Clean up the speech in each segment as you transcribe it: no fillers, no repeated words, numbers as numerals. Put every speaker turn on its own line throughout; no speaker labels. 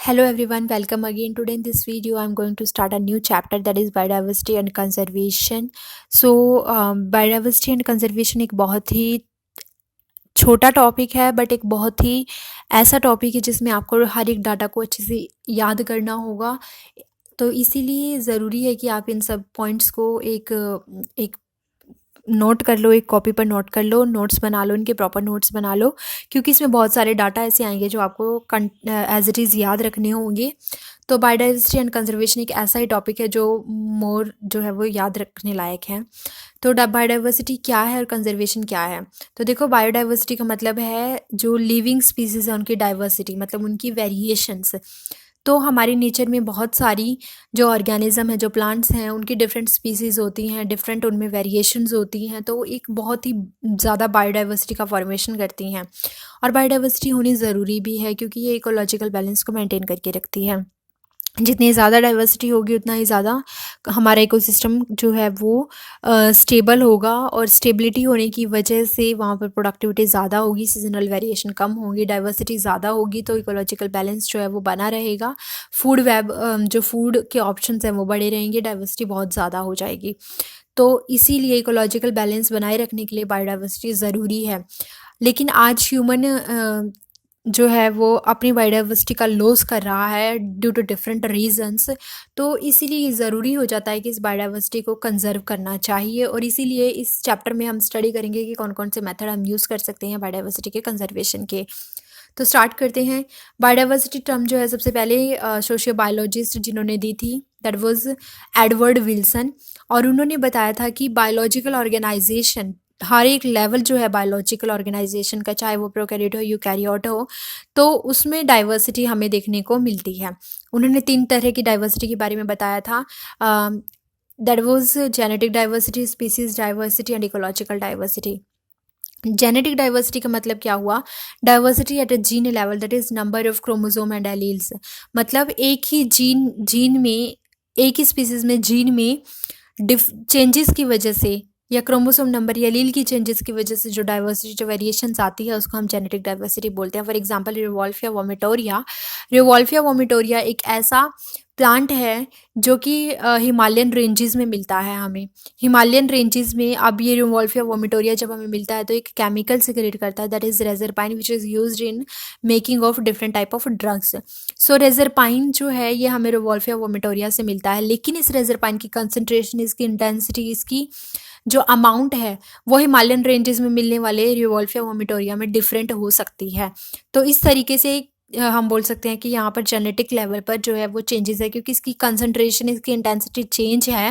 Hello everyone, welcome again. Today in this video, I'm going to start a new chapter that is biodiversity and conservation. Biodiversity and conservation एक बहुत ही छोटा topic है but एक बहुत ही ऐसा topic है जिसमें आपको हर एक डाटा को अच्छे से याद करना होगा। तो इसीलिए ज़रूरी है कि आप इन सब पॉइंट्स को एक नोट कर लो, एक कॉपी पर नोट कर लो, नोट्स बना लो, इनके प्रॉपर नोट्स बना लो, क्योंकि इसमें बहुत सारे डाटा ऐसे आएंगे जो आपको एज इट इज़ याद रखने होंगे। तो बायोडाइवर्सिटी एंड कंजर्वेशन एक ऐसा ही टॉपिक है जो है वो याद रखने लायक है। तो बायोडाइवर्सिटी क्या है और कंजर्वेशन क्या है? तो देखो, बायोडाइवर्सिटी का मतलब है जो लिविंग स्पीसीज है उनकी डाइवर्सिटी, मतलब उनकी वेरिएशंस। तो हमारी नेचर में बहुत सारी जो ऑर्गेनिज्म है, जो प्लांट्स हैं, उनकी डिफरेंट स्पीसीज़ होती हैं, डिफरेंट उनमें वेरिएशंस होती हैं, तो एक बहुत ही ज़्यादा बायोडाइवर्सिटी का फॉर्मेशन करती हैं। और बायोडाइवर्सिटी होनी ज़रूरी भी है क्योंकि ये इकोलॉजिकल बैलेंस को मेंटेन करके रखती है। जितनी ज़्यादा डाइवर्सिटी होगी उतना ही ज़्यादा हमारा इकोसिस्टम जो है वो स्टेबल होगा, और स्टेबिलिटी होने की वजह से वहाँ पर प्रोडक्टिविटी ज़्यादा होगी, सीजनल वेरिएशन कम होगी, डाइवर्सिटी ज़्यादा होगी, तो इकोलॉजिकल बैलेंस जो है वो बना रहेगा। फूड वेब जो फूड के ऑप्शंस हैं वो बड़े रहेंगे, डाइवर्सिटी बहुत ज़्यादा हो जाएगी। तो इसीलिए इकोलॉजिकल बैलेंस बनाए रखने के लिए बायोडाइवर्सिटी ज़रूरी है। लेकिन आज ह्यूमन जो है वो अपनी बायोडाइवर्सिटी का लॉस कर रहा है ड्यू टू डिफरेंट रीजंस। तो इसीलिए ज़रूरी हो जाता है कि इस बायोडाइवर्सिटी को कंजर्व करना चाहिए, और इसीलिए इस चैप्टर में हम स्टडी करेंगे कि कौन कौन से मेथड हम यूज़ कर सकते हैं बायोडाइवर्सिटी के कंजर्वेशन के। तो स्टार्ट करते हैं। बायोडाइवर्सिटी टर्म जो है सबसे पहले सोशियो बायोलॉजिस्ट जिन्होंने दी थी, दैट वाज एडवर्ड विल्सन, और उन्होंने बताया था कि बायोलॉजिकल ऑर्गेनाइजेशन, हर एक लेवल जो है बायोलॉजिकल ऑर्गेनाइजेशन का, चाहे वो प्रोकैरियोट हो यूकैरियोट हो, तो उसमें डाइवर्सिटी हमें देखने को मिलती है। उन्होंने 3 तरह की डाइवर्सिटी के बारे में बताया था, that was genetic diversity, species diversity and ecological diversity. Genetic diversity का मतलब क्या हुआ? Diversity at a gene level, that is number of chromosome and alleles. मतलब एक ही जीन में, एक ही स्पीसीज में जीन में चेंजेस की वजह से, या क्रोमोसोम नंबर या एलील की चेंजेस की वजह से जो डाइवर्सिटी, जो वेरिएशंस आती है, उसको हम जेनेटिक डाइवर्सिटी बोलते हैं। For example Rauvolfia vomitoria. Rauvolfia vomitoria एक ऐसा प्लांट है जो कि हिमालयन रेंजेस में मिलता है हमें। हिमालयन रेंजेस में अब ये रिवॉल्फिया वोमिटोरिया जब हमें मिलता है तो एक केमिकल सिक्रेट करता है, that is reserpine, which is used in making of different type of drugs. So reserpine जो है ये हमें रिवॉल्फिया वोमिटोरिया से मिलता है, लेकिन इस रेजरपाइन की कंसनट्रेशन, इसकी इंटेंसिटी, इसकी जो अमाउंट है वो हिमालयन रेंजेस में मिलने वाले रिवॉल्फिया वोमिटोरिया में डिफरेंट हो सकती है। तो इस तरीके से हम बोल सकते हैं कि यहाँ पर जेनेटिक लेवल पर जो है वो चेंजेस है, क्योंकि इसकी कंसंट्रेशन, इसकी इंटेंसिटी चेंज है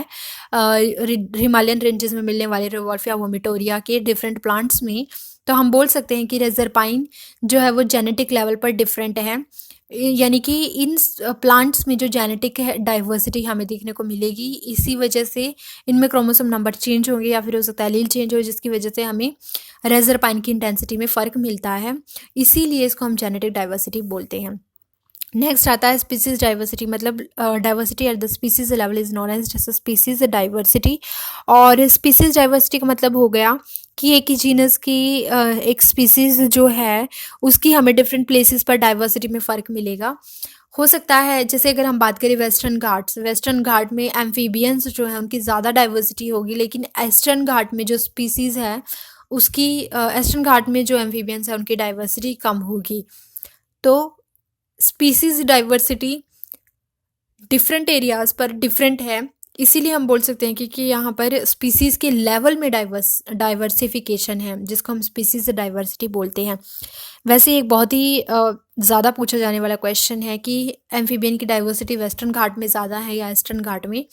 हिमालयन रेंजेस में मिलने वाले रिवॉल्फिया वोमिटोरिया के डिफरेंट प्लांट्स में। तो हम बोल सकते हैं कि रेजरपाइन जो है वो जेनेटिक लेवल पर डिफरेंट है, यानी कि इन प्लांट्स में जो जेनेटिक डाइवर्सिटी हमें देखने को मिलेगी, इसी वजह से इनमें क्रोमोसोम नंबर चेंज होंगे, या फिर हो सकता है एलील चेंज हो, जिसकी वजह से हमें रेजरपाइन की इंटेंसिटी में फ़र्क मिलता है। इसीलिए इसको हम जेनेटिक डाइवर्सिटी बोलते हैं। नेक्स्ट आता है स्पीसीज डाइवर्सिटी, मतलब diversity at the species level is known as species diversity. और स्पीसीज डाइवर्सिटी का मतलब हो गया कि एक ही जीनस की एक स्पीसीज जो है उसकी हमें डिफरेंट प्लेसेस पर डाइवर्सिटी में फ़र्क मिलेगा। हो सकता है, जैसे अगर हम बात करें वेस्टर्न घाट्स, वेस्टर्न घाट में एम्फीबियंस जो है उनकी ज़्यादा डाइवर्सिटी होगी, लेकिन ईस्टर्न घाट में जो स्पीसीज़ है उसकी ईस्टर्न घाट में जो एम्फीबियंस है उनकी डाइवर्सिटी कम होगी। तो स्पीसीज डाइवर्सिटी डिफरेंट एरियाज पर डिफरेंट है, इसीलिए हम बोल सकते हैं कि यहाँ पर स्पीसीज़ के लेवल में डाइवर्सिफिकेशन है, जिसको हम स्पीसीज डाइवर्सिटी बोलते हैं। वैसे एक बहुत ही ज़्यादा पूछा जाने वाला क्वेश्चन है कि एम्फीबियन की डाइवर्सिटी वेस्टर्न घाट में ज़्यादा है या ईस्टर्न घाट में?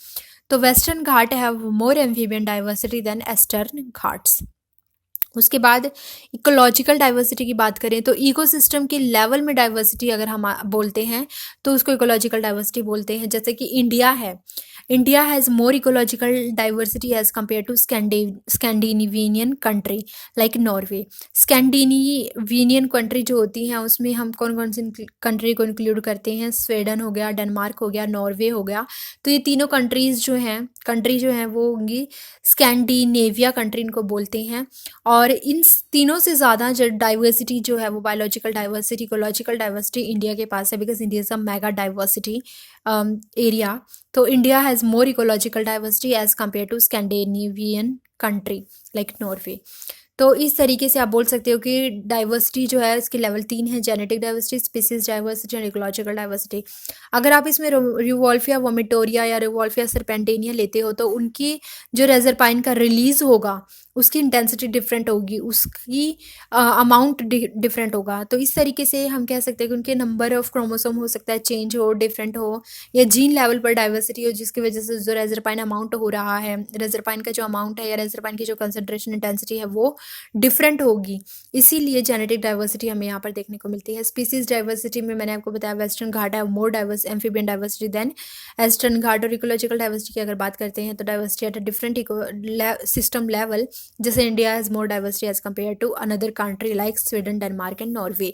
तो western Ghat have more amphibian diversity than eastern Ghats. उसके बाद इकोलॉजिकल डाइवर्सिटी की बात करें तो इकोसिस्टम के लेवल में डाइवर्सिटी अगर हम बोलते हैं तो उसको इकोलॉजिकल डाइवर्सिटी बोलते हैं। जैसे कि इंडिया है, India has more ecological diversity as compared to Scandinavian country like Norway. Scandinavian country जो होती हैं उसमें हम कौन कौन सी कंट्री को इंक्लूड करते हैं? स्वीडन हो गया, डेनमार्क हो गया, नॉर्वे हो गया। तो ये तीनों कंट्री जो हैं वो होंगी स्कैंडिनेविया कंट्री, इनको बोलते हैं। और इन तीनों से ज़्यादा जो डाइवर्सिटी जो है वो biological diversity, ecological diversity India के पास है, because India is a mega diversity area. तो India has more ecological diversity as compared to Scandinavian country like Norway. तो इस तरीके से आप बोल सकते हो कि डाइवर्सिटी जो है इसके लेवल 3 है, genetic diversity, species diversity and ecological diversity. अगर आप इसमें रिवॉल्फिया वोमिटोरिया या रिवॉल्फिया सर्पेंटेनिया लेते हो तो उनकी जो रेजरपाइन का रिलीज होगा उसकी इंटेंसिटी डिफरेंट होगी, उसकी अमाउंट डिफरेंट होगा। तो इस तरीके से हम कह सकते हैं कि उनके नंबर ऑफ क्रोमोसोम हो सकता है चेंज हो, डिफरेंट हो, या जीन लेवल पर डाइवर्सिटी हो, जिसकी वजह से जो रेजरपाइन अमाउंट हो रहा है, रेजरपाइन का जो अमाउंट है या रेजरपाइन की जो कंसंट्रेशन इंटेंसिटी है वो डिफरेंट होगी। इसीलिए जेनेटिक डाइवर्सिटी हमें यहाँ पर देखने को मिलती है। स्पीसीज डाइवर्सिटी में मैंने आपको बताया वेस्टर्न घाट है more diverse amphibian diversity than Eastern Ghat. और इकोलॉजिकल डाइवर्सिटी की अगर बात करते हैं तो diversity at a different system level, जैसे India has more diversity as compared to another country like Sweden, Denmark and Norway.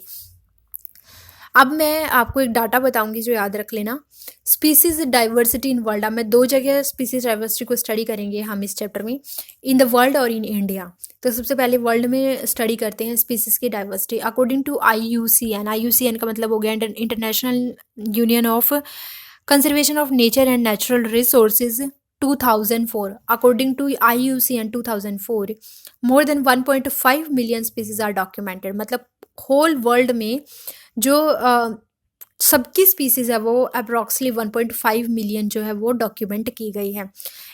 अब मैं आपको एक डाटा बताऊंगी जो याद रख लेना। स्पीसीज डाइवर्सिटी इन वर्ल्ड, अब मैं 2 जगह स्पीसीज डाइवर्सिटी को स्टडी करेंगे हम इस चैप्टर में, इन द वर्ल्ड और इन इंडिया। तो सबसे पहले वर्ल्ड में स्टडी करते हैं स्पीसीज की डाइवर्सिटी अकॉर्डिंग टू IUCN का मतलब हो गया international union of conservation of nature and natural resources 2004। According to IUCN 2004 more than 1.5 million species are documented. मतलब होल वर्ल्ड में जो सबकी स्पीसीज़ है वो अप्रॉक्सली 1.5 मिलियन जो है वो डॉक्यूमेंट की गई है।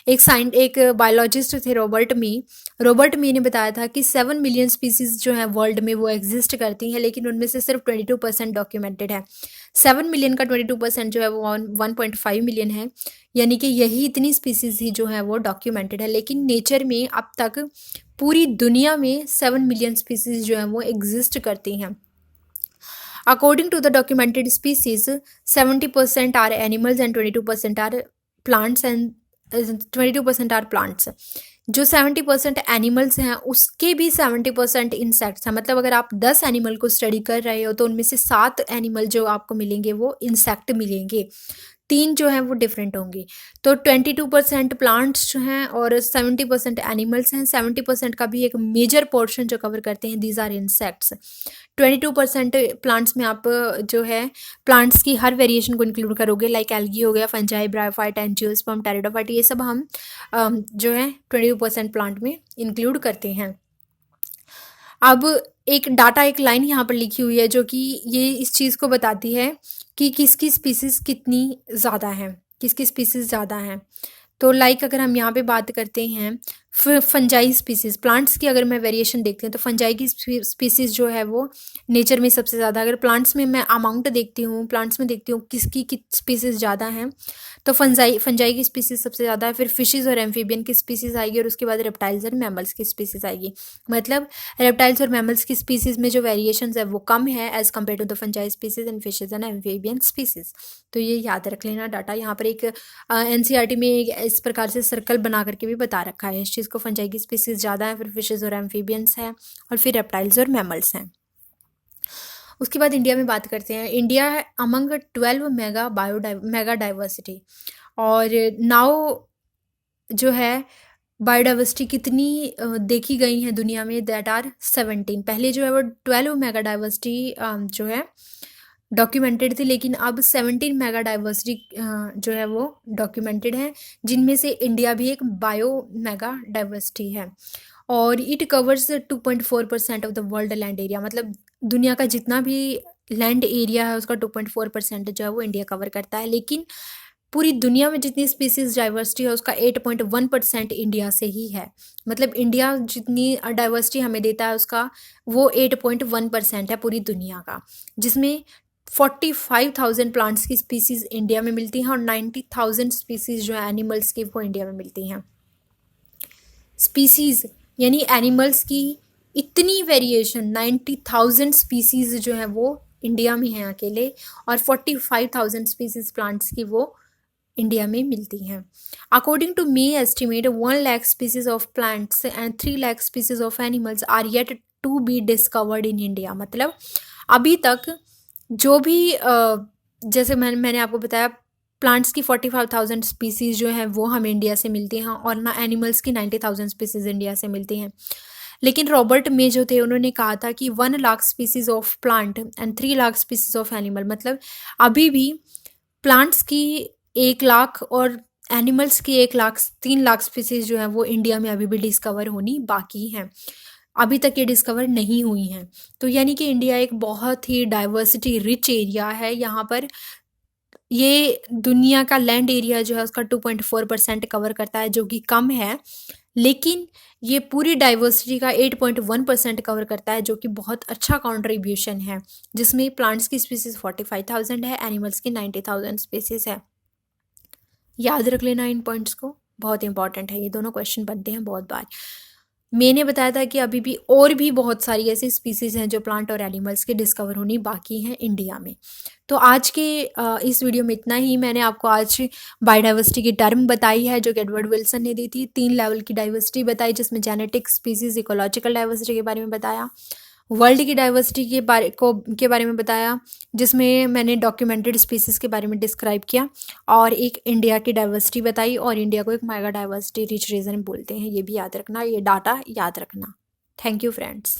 एक बायोलॉजिस्ट थे रॉबर्ट मी ने बताया था कि 7 मिलियन स्पीसीज़ जो है वर्ल्ड में वो एग्जिस्ट करती हैं, लेकिन उनमें से सिर्फ 22% डॉक्यूमेंटेड है। 7 मिलियन का 22% जो है वो 1.5 मिलियन है, यानी कि यही इतनी स्पीसीज़ ही जो है वो डॉक्यूमेंटेड है। लेकिन नेचर में अब तक पूरी दुनिया में 7 मिलियन स्पीसीज़ जो है वो एग्जिस्ट करती हैं। According to the documented species, 70% are animals and 22% are plants and 22% are plants। जो 70% एनिमल्स हैं उसके भी 70% इंसेक्ट्स हैं। मतलब अगर आप 10 एनिमल को स्टडी कर रहे हो तो उनमें से 7 एनिमल जो आपको मिलेंगे वो इंसेक्ट मिलेंगे, 3 जो हैं वो डिफरेंट होंगे। तो 22% प्लांट्स जो हैं और 70% एनिमल्स हैं। 70% का भी एक मेजर पोर्शन जो कवर करते हैं दीज आर इंसेक्ट्स। 22% प्लांट्स में आप जो है प्लांट्स की हर वेरिएशन को इंक्लूड करोगे, लाइक एल्गी हो गया, फंजाई, ब्रायोफाइट, एंजियोस्पर्म, टेरिडोफाइट, ये सब हम जो है 22% प्लांट में इंक्लूड करते हैं। अब एक लाइन यहाँ पर लिखी हुई है जो कि ये इस चीज़ को बताती है कि किसकी स्पीसीज़ कितनी ज़्यादा हैं, किसकी स्पीसीज़ ज़्यादा हैं। तो लाइक अगर हम यहाँ पे बात करते हैं फंजाई स्पीसीज़, प्लांट्स की अगर मैं वेरिएशन देखती हूँ तो फंजाई की स्पीसीज़ जो है वो नेचर में सबसे ज़्यादा। अगर प्लांट्स में मैं अमाउंट देखती हूँ, प्लांट्स में देखती हूँ किसकी स्पीसीज़ ज़्यादा हैं, तो फंजाई की स्पीसीज़ सबसे ज़्यादा है, फिर फिशेज़ और एम्फीबियन की स्पीसीज़ आएगी, और उसके बाद रेप्टाइल्स और मैमल्स की स्पीसीज़ आएगी। मतलब रेप्टाइल्स और मैमल्स की स्पीसीज़ में जो वेरिएशंस है वो कम है as compared to the fungi species and fishes and amphibian species. तो ये याद रख लेना डाटा। यहाँ पर एक NCERT में एक इस प्रकार से सर्कल बना करके भी बता रखा है इस चीज़ को। फंजाई की स्पीसीज़ ज़्यादा है, फिर फिशेज़ और एम्फीबियंस हैं, और फिर रेप्टाइल्स और मैमल्स हैं। उसके बाद इंडिया में बात करते हैं। इंडिया है अमंग 12 मेगा डाइवर्सिटी। और नाउ जो है बायोडाइवर्सिटी कितनी देखी गई हैं दुनिया में, दैट आर 17। पहले जो है वो 12 मेगा डाइवर्सिटी जो है डॉक्यूमेंटेड थी, लेकिन अब 17 मेगा डाइवर्सिटी जो है वो डॉक्यूमेंटेड है, जिनमें से इंडिया भी एक बायो मेगा डाइवर्सिटी है। और it covers 2.4% of the world land area. मतलब दुनिया का जितना भी लैंड एरिया है उसका 2.4% जो है वो इंडिया कवर करता है। लेकिन पूरी दुनिया में जितनी स्पीसीज डाइवर्सिटी है उसका 8.1% इंडिया से ही है। मतलब इंडिया जितनी डाइवर्सिटी हमें देता है उसका वो 8.1% है पूरी दुनिया का, जिसमें 45,000 प्लांट्स की स्पीसीज़ इंडिया में मिलती हैं और 90,000 स्पीसीज़ जो है एनिमल्स की वो इंडिया में मिलती हैं। स्पीसीज़ यानी एनिमल्स की इतनी वेरिएशन, 90,000 स्पीसीज़ जो है वो इंडिया में हैं अकेले, और 45,000 स्पीसीज़ प्लांट्स की वो इंडिया में मिलती हैं। According to may estimate 1 lakh species of plants and 3 lakh species of animals are yet to be discovered in India. मतलब अभी तक जो भी जैसे मैंने आपको बताया प्लांट्स की 45,000 स्पीसीज़ जो हैं वो हमें इंडिया से मिलती हैं और ना एनिमल्स की 90,000 स्पीसीज़ इंडिया से मिलती हैं। लेकिन रॉबर्ट मे जो थे उन्होंने कहा था कि 1 lakh species of plant and 3 lakh species of animal, मतलब अभी भी प्लांट्स की 1 लाख और एनिमल्स की 1 लाख 3 लाख स्पीसीज़ जो हैं वो इंडिया में अभी भी डिस्कवर होनी बाकी हैं, अभी तक ये डिस्कवर नहीं हुई हैं। तो यानी कि इंडिया एक बहुत ही डाइवर्सिटी रिच एरिया है। यहाँ पर ये दुनिया का लैंड एरिया जो है उसका 2.4% कवर करता है, जो कि कम है, लेकिन ये पूरी डाइवर्सिटी का 8.1% कवर करता है, जो कि बहुत अच्छा कंट्रीब्यूशन है, जिसमें प्लांट्स की स्पीसीज 45,000 है, एनिमल्स की 90,000 स्पीसीज है। याद रख लेना इन पॉइंट्स को, बहुत इंपॉर्टेंट है, ये दोनों क्वेश्चन बनते हैं बहुत बार। मैंने बताया था कि अभी भी और भी बहुत सारी ऐसी स्पीसीज़ हैं जो प्लांट और एनिमल्स के डिस्कवर होनी बाकी हैं इंडिया में। तो आज के इस वीडियो में इतना ही। मैंने आपको आज बायोडाइवर्सिटी की टर्म बताई है जो कि एडवर्ड विल्सन ने दी थी। 3 लेवल की डाइवर्सिटी बताई, जिसमें जेनेटिक, स्पीसीज, इकोलॉजिकल डाइवर्सिटी के बारे में बताया। वर्ल्ड की डाइवर्सिटी के बारे में बताया, जिसमें मैंने डॉक्यूमेंटेड स्पीसीज़ के बारे में डिस्क्राइब किया, और एक इंडिया की डाइवर्सिटी बताई, और इंडिया को एक मेगा डाइवर्सिटी रिच रीजन बोलते हैं, ये भी याद रखना, ये डाटा याद रखना। Thank you friends.